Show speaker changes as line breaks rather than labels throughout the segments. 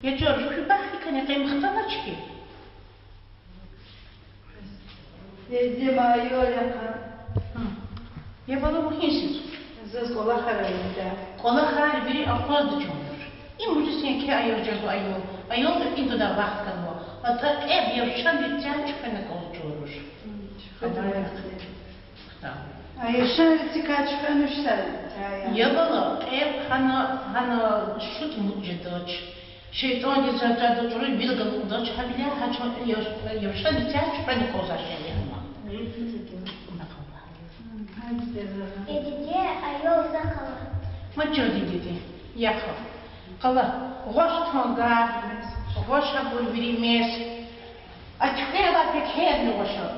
يا جورج في باخي كان يقيم مختلطش كي
Dedi mayo yakan.
يا بابا وهينسز
Zız kola kararında.
Kola khari biri afaz da çomur. İmucu sen ki ayol jago ayol. Ayol da into da vakt kalmo. Ata ev yaşan bir can çıkana kol çorur.
Ayşe kaç konuşlar.
Ya baba ev hana şut mutlu doç. Şeytan cezalarda durur bir galı doç habile haç yaşan bir can çıkana kol zaşen yanma.
Edici ayol zakala.
Maço dedi. Yakal. Kala. Hoş tonga. Hoş habur birimez. Açıklayla pek her ne hoşa.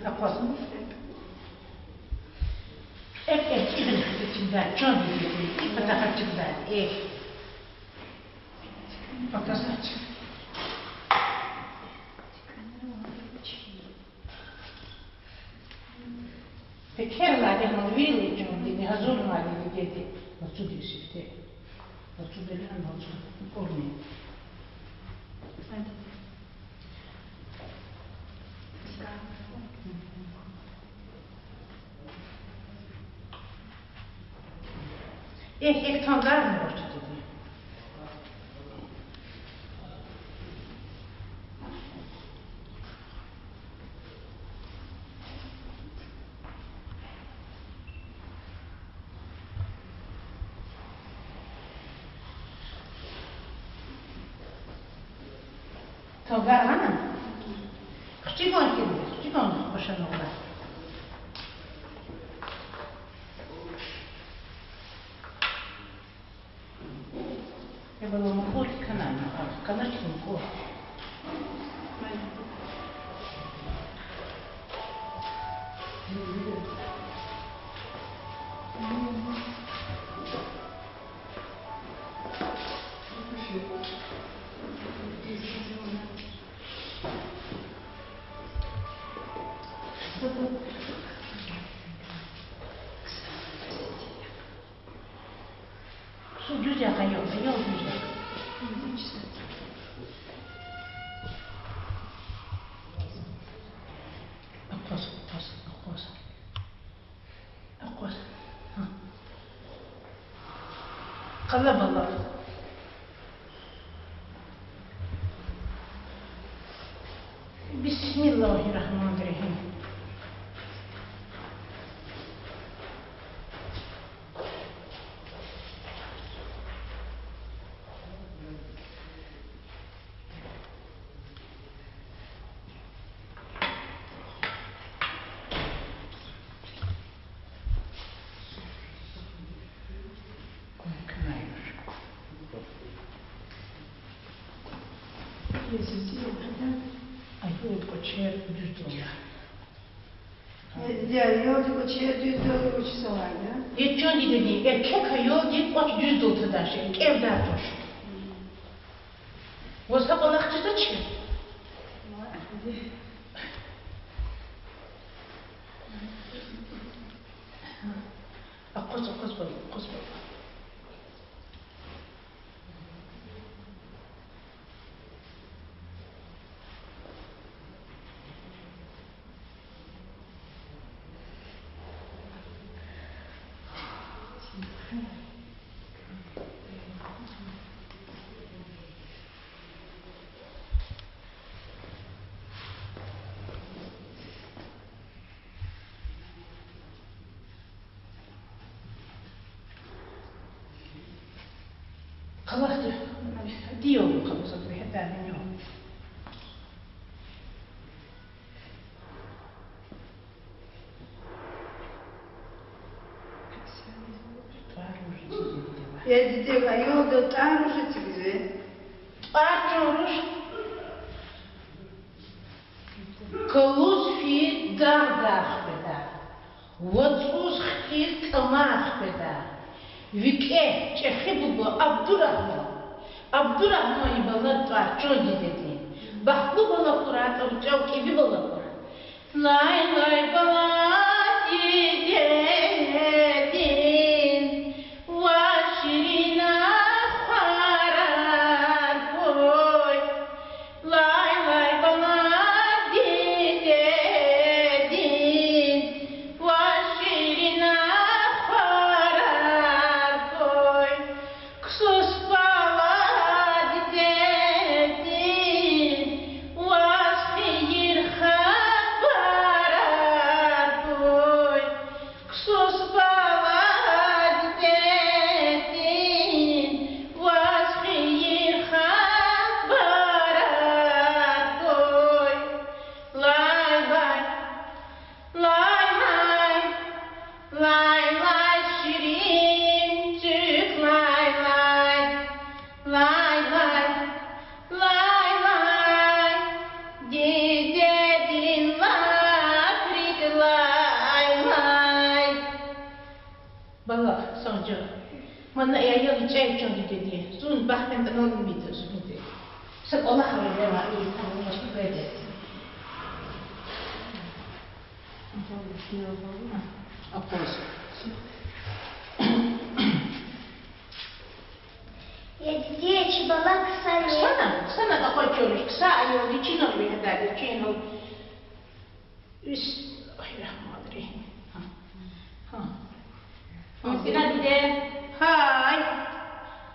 Yapasın. Evet, ibn hafifçinden, can dedi. İpata hafifçinden, Bakasın açık. Peki herhalde onu verileceğim dedi, hazır mı dedi. Nasıl değişikti? Nasıl dedi, nasıl olmuyor. Tangar mı var dedi. Tangar hanım. Küçükon geldi, küçükon boşanıyorlar. Я была на курсе канале, канадском курсе. Su güzel ayol güzel. Akos. Kalabalık. Bismillahirrahmanirrahim. Ayol koçer $100.
Dedi ayol koçer $100 uçsa vardı.
Geçen dedi erkek ayol deyip $100 da şey, evde dur. Воза балакçı da çık. Akos baba. Kalaktı. Diyor bu kapısı bir hep ben yok.
Dedi ayol da tanrışı çıkıyor.
Arçoruş. Kalus fi dardах beda. Votsus xir kamah beda. Vike çehibu Abdurrahman ibala tarçon dedi. Bak bu bala kurat, o çok iyi bala kurat. Lay bala dedin. Vay Bana eğer hiç ev çünkü dedi. Zun bak benden onun bir sözü dedi. Sen Allah öyle var, iyi tamam, başka böyle. Aposto.
Yedi çibalak sayı.
Sana da koyuyoruz. Kısa ayol için oluyor herhalde. İçin ol. Üst. Ay rahmanirrahim. Mesela bir de hay.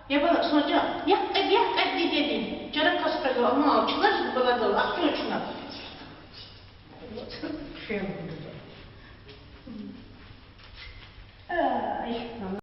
Ya bana sonra ya dedi. Cara kaspalı ama açılar bu kadar da akıyor şuna. Şey oldu. Ay.